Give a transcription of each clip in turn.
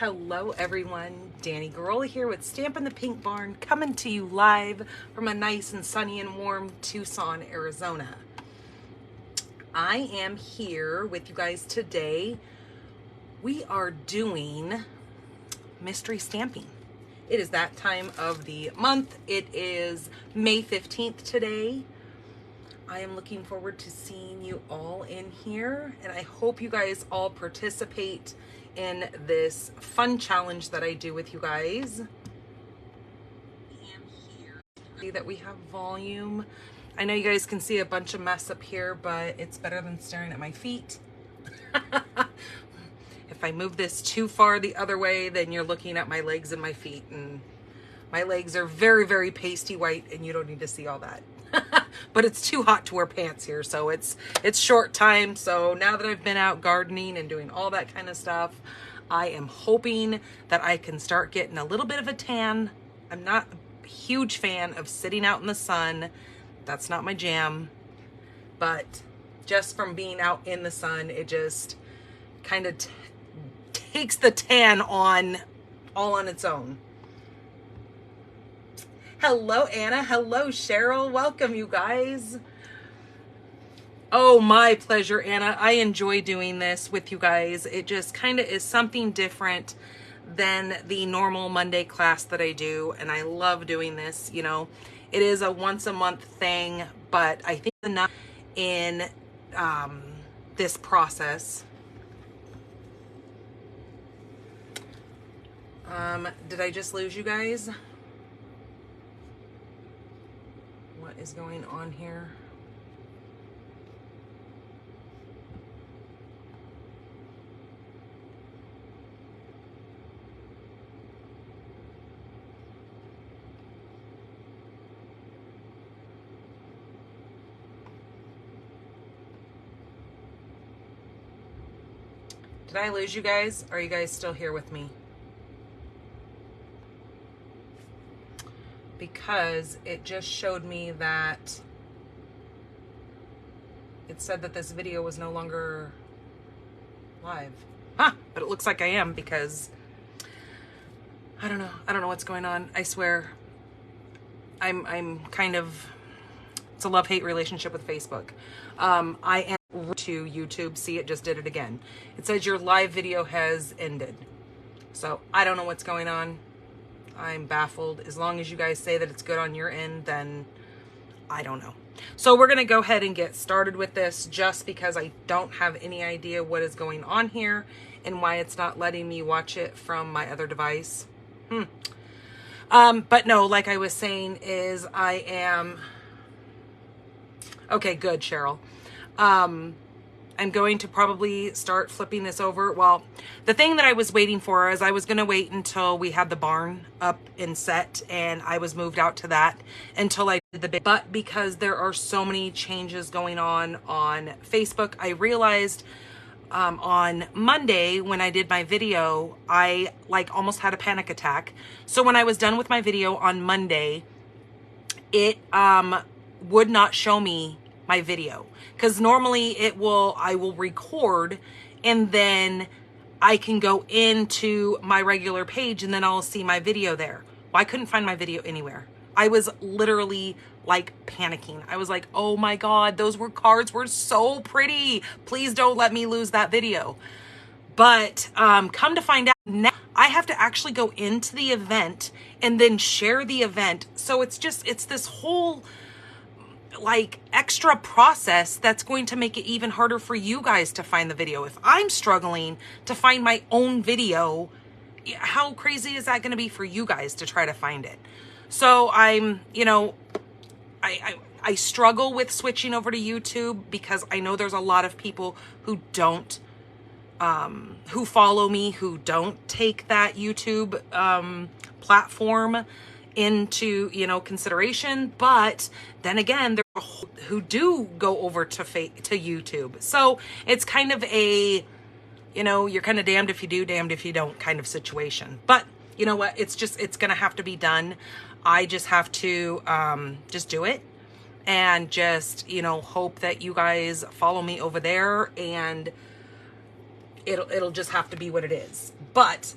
Hello everyone, Danny Garola here with Stampin' the Pink Barn, coming to you live from a nice and sunny and warm Tucson, Arizona. I am here with you guys today. We are doing mystery stamping. It is that time of the month. It is May 15th today. I am looking forward to seeing you all in here, and I hope you guys all participate in this fun challenge that I do with you guys. See that we have volume. I know you guys can see a bunch of mess up here, but it's better than staring at my feet. If I move this too far the other way, then you're looking at my legs and my feet, and my legs are very, very pasty white, and you don't need to see all that. But it's too hot to wear pants here, so it's short time. So now that I've been out gardening and doing all that kind of stuff, I am hoping that I can start getting a little bit of a tan. I'm not a huge fan of sitting out in the sun. That's not my jam. But just from being out in the sun, it just kind of takes the tan on all on its own. Hello, Anna. Hello, Cheryl. Welcome, you guys. Oh, my pleasure, Anna. I enjoy doing this with you guys. It just kind of is something different than the normal Monday class that I do, and I love doing this. You know, it is a once a month thing, but I think enough in this process. Did I just lose you guys? What is going on here? Did I lose you guys? Are you guys still here with me? Because it just showed me that it said that this video was no longer live. Huh, but it looks like I am, because I don't know what's going on. I swear I'm kind of, it's a love-hate relationship with Facebook. I am to YouTube. See, it just did it again. It says your live video has ended. So I don't know what's going on. I'm baffled. As long as you guys say that it's good on your end, then I don't know. So we're going to go ahead and get started with this, just because I don't have any idea what is going on here and why it's not letting me watch it from my other device. But no, like I was saying, is I am... Okay, good, Cheryl. I'm going to probably start flipping this over. Well, the thing that I was waiting for is I was going to wait until we had the barn up and set, and I was moved out to that until I did the big, but because there are so many changes going on Facebook, I realized on Monday when I did my video, I almost had a panic attack. So when I was done with my video on Monday, it would not show me my video, because normally I will record and then I can go into my regular page and then I'll see my video there. Well, I couldn't find my video anywhere. I was literally panicking. I was like, oh my God, those cards were so pretty. Please don't let me lose that video. But come to find out, now I have to actually go into the event and then share the event. So it's this whole extra process that's going to make it even harder for you guys to find the video. If I'm struggling to find my own video, how crazy is that going to be for you guys to try to find it? So I'm, I struggle with switching over to YouTube, because I know there's a lot of people who don't, who follow me, who don't take that YouTube platform into consideration. But then again, there are who do go over to YouTube. So it's kind of a, you're kind of damned if you do, damned if you don't kind of situation. But you know what? It's gonna have to be done. I just have to just do it, and just hope that you guys follow me over there, and it'll just have to be what it is. But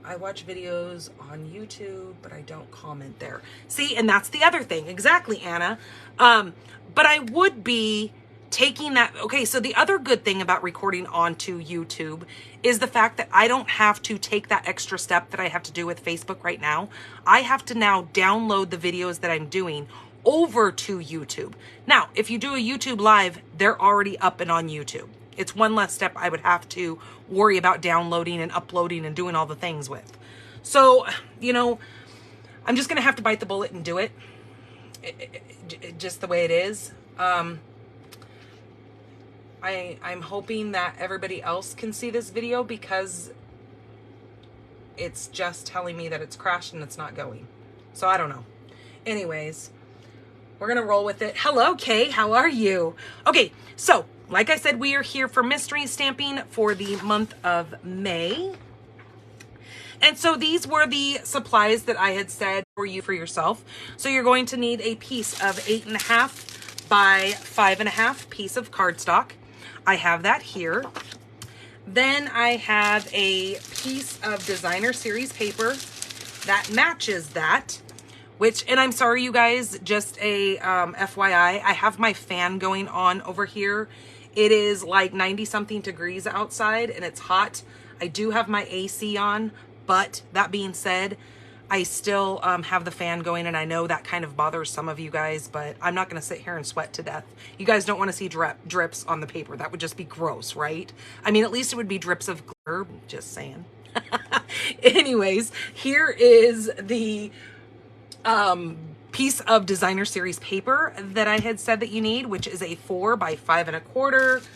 I watch videos on YouTube, but I don't comment there. See, and that's the other thing. Exactly, Anna. But I would be taking that. Okay, so the other good thing about recording onto YouTube is the fact that I don't have to take that extra step that I have to do with Facebook right now. I have to now download the videos that I'm doing over to YouTube. Now, if you do a YouTube live, they're already up and on YouTube. It's one less step I would have to worry about downloading and uploading and doing all the things with. So, you know, I'm just going to have to bite the bullet and do it. Just the way it is. I'm hoping that everybody else can see this video because it's just telling me that it's crashed and it's not going. So I don't know. Anyways, we're going to roll with it. Hello, Kay. How are you? Okay, so like I said, we are here for mystery stamping for the month of May. And so these were the supplies that I had said for you for yourself. So you're going to need a piece of 8.5 by 5.5 piece of cardstock. I have that here. Then I have a piece of designer series paper that matches that. Which, and I'm sorry, you guys, just a FYI, I have my fan going on over here. It is like 90 something degrees outside and it's hot. I do have my AC on, but that being said, I still have the fan going, and I know that kind of bothers some of you guys, but I'm not going to sit here and sweat to death. You guys don't want to see drips on the paper. That would just be gross, right? I mean, at least it would be drips of glitter, just saying. Anyways, here is the piece of designer series paper that I had said that you need, which is a 4 by 5.25.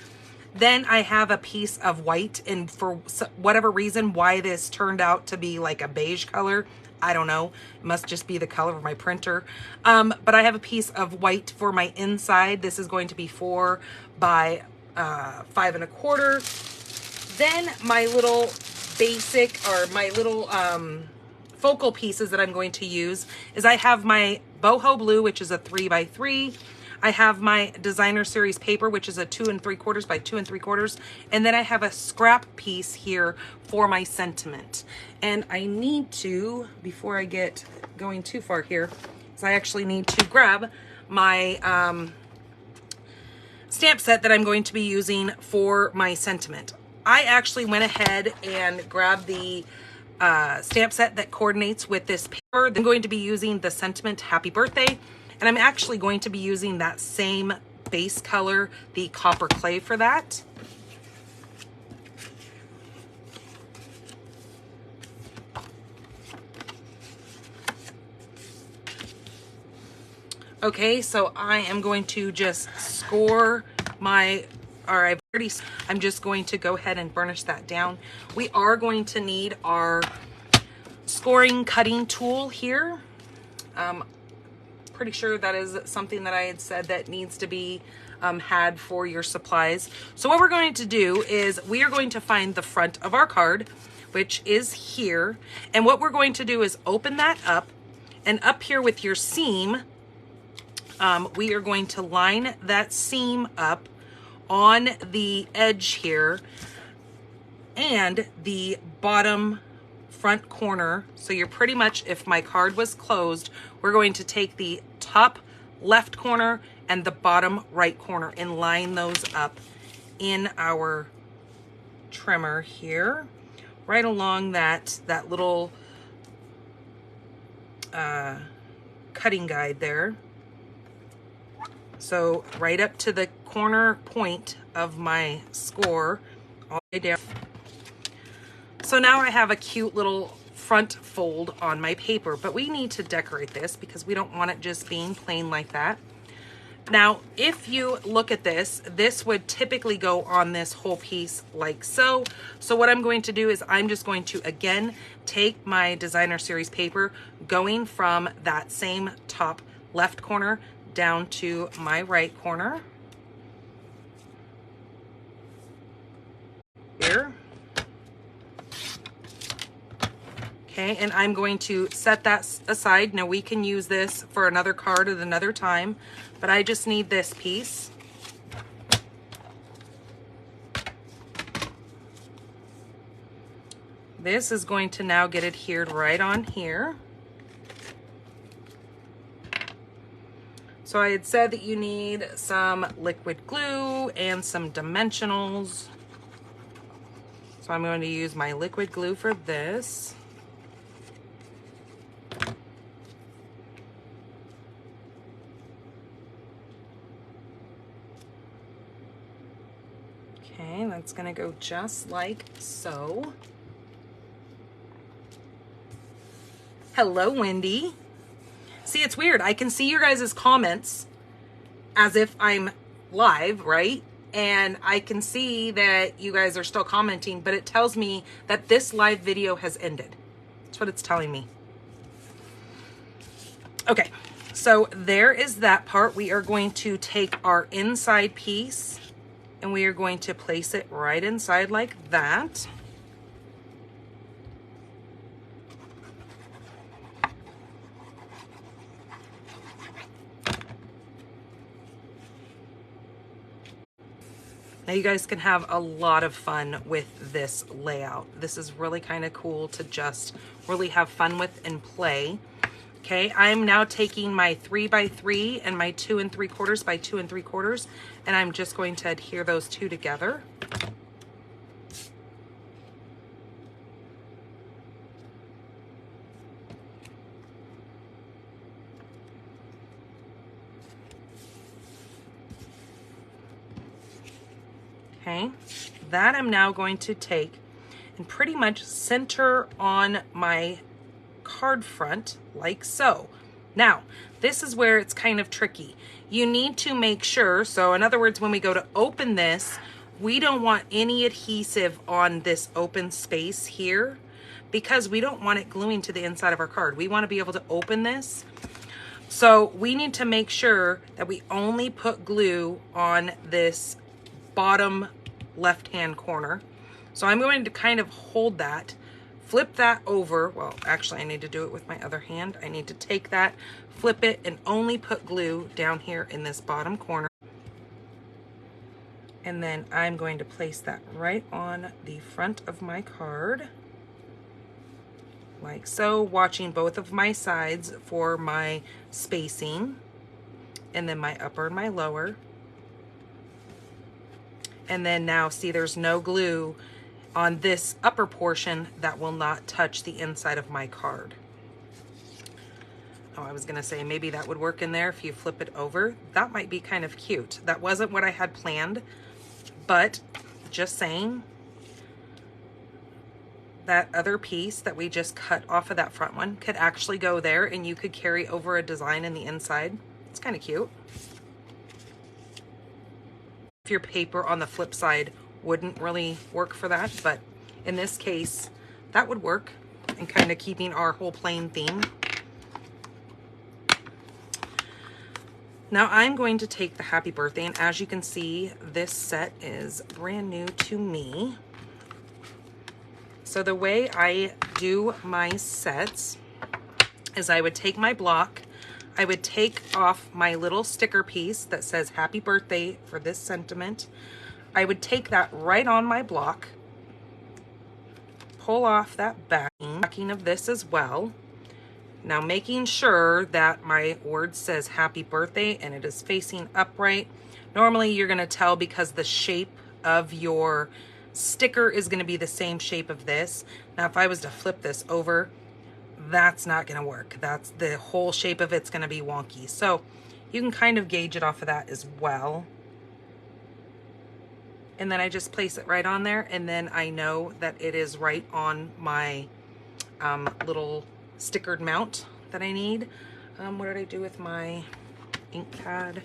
Then I have a piece of white, and for whatever reason, why this turned out to be like a beige color, I don't know. It must just be the color of my printer. But I have a piece of white for my inside. This is going to be 4 by 5.25. Then my little basic, or my little focal pieces that I'm going to use is I have my boho blue, which is a 3 by 3. I have my designer series paper, which is a 2 3/4 by 2 3/4. And then I have a scrap piece here for my sentiment. And I need to, before I get going too far here, is I actually need to grab my stamp set that I'm going to be using for my sentiment. I actually went ahead and grabbed the stamp set that coordinates with this paper. I'm going to be using the sentiment Happy Birthday. And I'm actually going to be using that same base color, the copper clay, for that. Okay, so I am going to just score my, I'm just going to go ahead and burnish that down. We are going to need our scoring cutting tool here. Pretty sure that is something that I had said that needs to be had for your supplies. So what we're going to do is we are going to find the front of our card, which is here. And what we're going to do is open that up, and up here with your seam, we are going to line that seam up on the edge here and the bottom front corner. So you're pretty much, if my card was closed, we're going to take the top left corner and the bottom right corner and line those up in our trimmer here, right along that little cutting guide there. So right up to the corner point of my score, all the way down. So now I have a cute little front fold on my paper, but we need to decorate this because we don't want it just being plain like that. Now, if you look at this, this would typically go on this whole piece like so. So what I'm going to do is I'm just going to, again, take my designer series paper, going from that same top left corner down to my right corner. Here. Okay, and I'm going to set that aside. Now we can use this for another card at another time, but I just need this piece. This is going to now get adhered right on here. So I had said that you need some liquid glue and some dimensionals. So I'm going to use my liquid glue for this. Okay, that's gonna go just like so. Hello, Wendy. See, it's weird. I can see your guys' comments as if I'm live, right? And I can see that you guys are still commenting, but it tells me that this live video has ended. That's what it's telling me. Okay, so there is that part. We are going to take our inside piece and we are going to place it right inside like that. Now you guys can have a lot of fun with this layout. This is really kind of cool to just really have fun with and play. Okay, I'm now taking my 3x3 and my 2 3/4 by 2 3/4, and I'm just going to adhere those two together. Okay, that I'm now going to take and pretty much center on my card front like so. Now, this is where it's kind of tricky. You need to make sure, so in other words, when we go to open this, we don't want any adhesive on this open space here because we don't want it gluing to the inside of our card. We want to be able to open this. So we need to make sure that we only put glue on this bottom left-hand corner. So I'm going to kind of hold that, flip that over. Well, actually I need to do it with my other hand. I need to take that, flip it, and only put glue down here in this bottom corner. And then I'm going to place that right on the front of my card, like so, watching both of my sides for my spacing, and then my upper and my lower. And then now see there's no glue on this upper portion that will not touch the inside of my card. Oh, I was gonna say maybe that would work in there if you flip it over. That might be kind of cute. That wasn't what I had planned, but just saying, that other piece that we just cut off of that front one could actually go there and you could carry over a design in the inside. It's kind of cute. Your paper on the flip side wouldn't really work for that, but in this case that would work, and kind of keeping our whole plain theme. Now I'm going to take the happy birthday, and as you can see, this set is brand new to me. So the way I do my sets is I would take my block, I would take off my little sticker piece that says happy birthday for this sentiment. I would take that right on my block, pull off that backing of this as well. Now making sure that my word says happy birthday and it is facing upright. Normally you're gonna tell because the shape of your sticker is gonna be the same shape of this. Now if I was to flip this over, that's not gonna work. That's the whole shape of it's gonna be wonky. So you can kind of gauge it off of that as well. And then I just place it right on there, and then I know that it is right on my little stickered mount that I need. What did I do with my ink pad?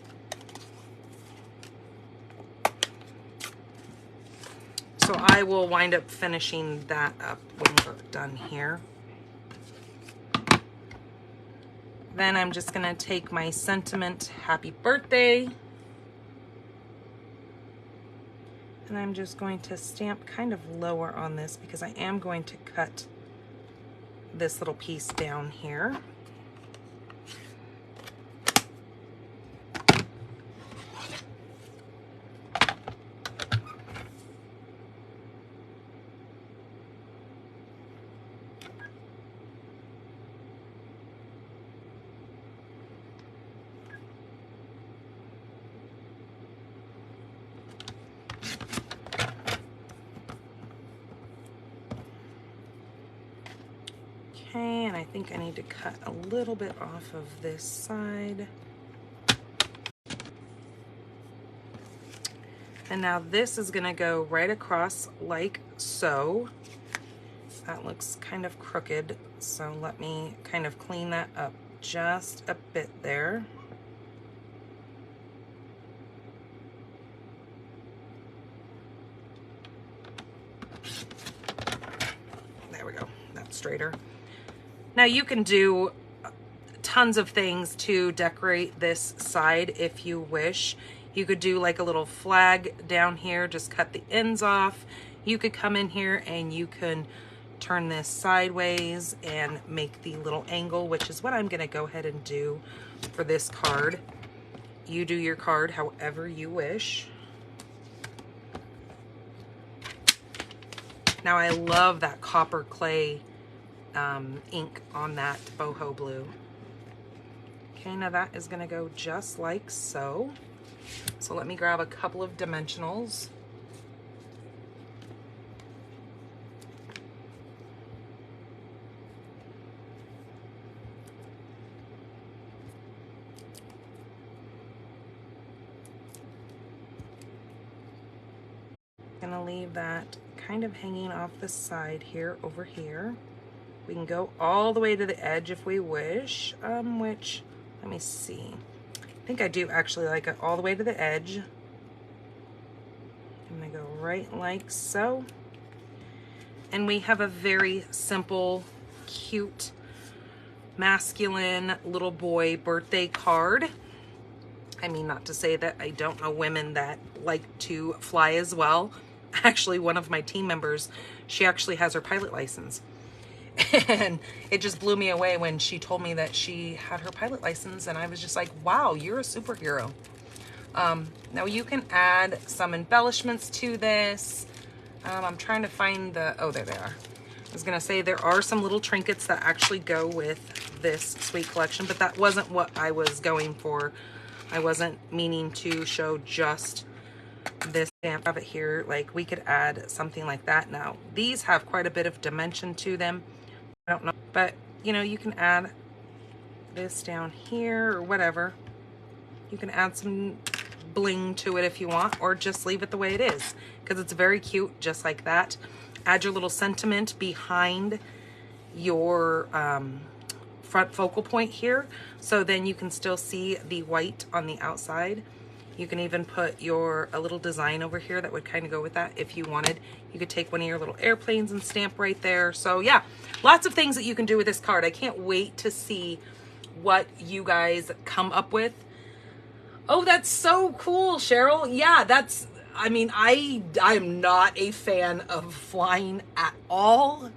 So I will wind up finishing that up when we're done here. Then I'm just gonna take my sentiment happy birthday, and I'm just going to stamp kind of lower on this because I am going to cut this little piece down here. Okay, and I think I need to cut a little bit off of this side. And now this is gonna go right across like so. That looks kind of crooked, so let me kind of clean that up just a bit there. There we go, that's straighter. Now you can do tons of things to decorate this side if you wish. You could do like a little flag down here, just cut the ends off. You could come in here and you can turn this sideways and make the little angle, which is what I'm gonna go ahead and do for this card. You do your card however you wish. Now I love that copper clay ink on that boho blue. Okay, now that is gonna go just like so. So let me grab a couple of dimensionals. Gonna leave that kind of hanging off the side here over here. We can go all the way to the edge if we wish, which, let me see. I think I do actually like it all the way to the edge. I'm gonna go right like so. And we have a very simple, cute, masculine little boy birthday card. I mean, not to say that I don't know women that like to fly as well. Actually, one of my team members, she actually has her pilot license. And it just blew me away when she told me that she had her pilot license, and I was just like, wow, you're a superhero. Now you can add some embellishments to this. I'm trying to find the, oh, there they are. I was gonna say there are some little trinkets that actually go with this sweet collection, but that wasn't what I was going for. I wasn't meaning to show just this stamp of it here. Like, we could add something like that. Now these have quite a bit of dimension to them. I don't know, but you know, you can add this down here or whatever. You can add some bling to it if you want, or just leave it the way it is, because it's very cute just like that. Add your little sentiment behind your front focal point here, so then you can still see the white on the outside. You can even put a little design over here that would kind of go with that if you wanted. You could take one of your little airplanes and stamp right there. So yeah, lots of things that you can do with this card. I can't wait to see what you guys come up with. Oh, that's so cool, Cheryl. Yeah, that's, I mean, I'm not a fan of flying at all.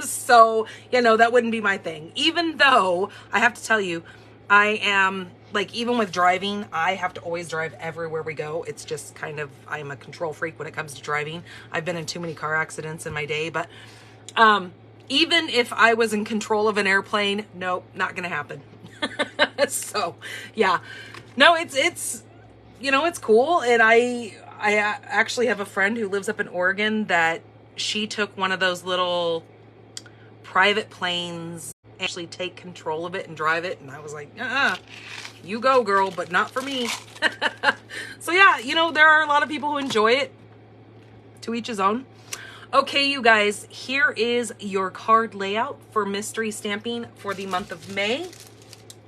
So, you know, that wouldn't be my thing. Even though I have to tell you, I am, like, even with driving, I have to always drive everywhere we go. It's just kind of, I'm a control freak when it comes to driving. I've been in too many car accidents in my day, but even if I was in control of an airplane, nope, not gonna happen. So yeah, no, it's, you know, it's cool. And I actually have a friend who lives up in Oregon that she took one of those little private planes, actually take control of it and drive it. And I was like, you go, girl, but not for me. So yeah, you know, there are a lot of people who enjoy it. To each his own. Okay, you guys, here is your card layout for mystery stamping for the month of May.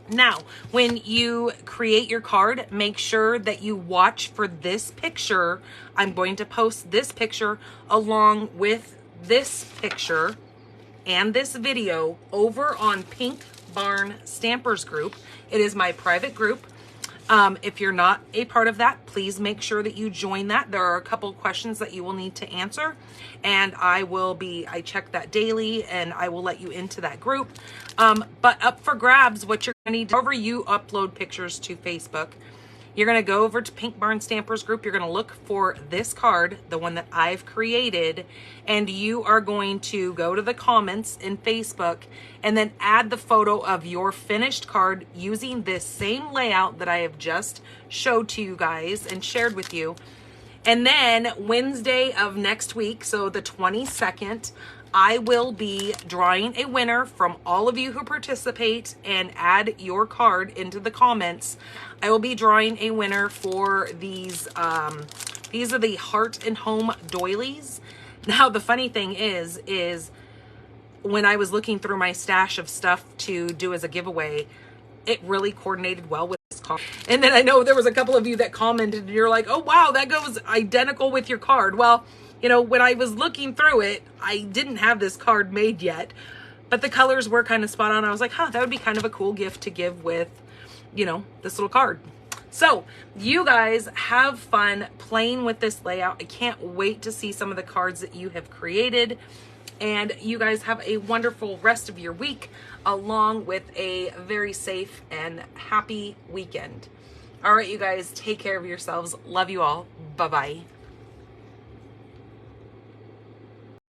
Now, when you create your card, make sure that you watch for this picture. I'm going to post this picture along with this picture and this video over on Pink Barn Stampers group. It is my private group. If you're not a part of that, please make sure that you join that. There are a couple questions that you will need to answer, and I check that daily, and I will let you into that group. But up for grabs, what you're gonna need, whenever you upload pictures to Facebook, you're gonna go over to Pink Barn Stampers group. You're gonna look for this card, the one that I've created, and you are going to go to the comments in Facebook and then add the photo of your finished card using this same layout that I have just showed to you guys and shared with you. And then Wednesday of next week, so the 22nd, I will be drawing a winner from all of you who participate and add your card into the comments. I will be drawing a winner for these. These are the Heart and Home doilies. Now, the funny thing is when I was looking through my stash of stuff to do as a giveaway, it really coordinated well with this card. And then I know there was a couple of you that commented and you're like, oh wow, that goes identical with your card. Well, you know, when I was looking through it, I didn't have this card made yet, but the colors were kind of spot on. I was like, that would be kind of a cool gift to give with, you know, this little card. So you guys have fun playing with this layout. I can't wait to see some of the cards that you have created. And you guys have a wonderful rest of your week, along with a very safe and happy weekend. All right, you guys, take care of yourselves. Love you all. Bye-bye.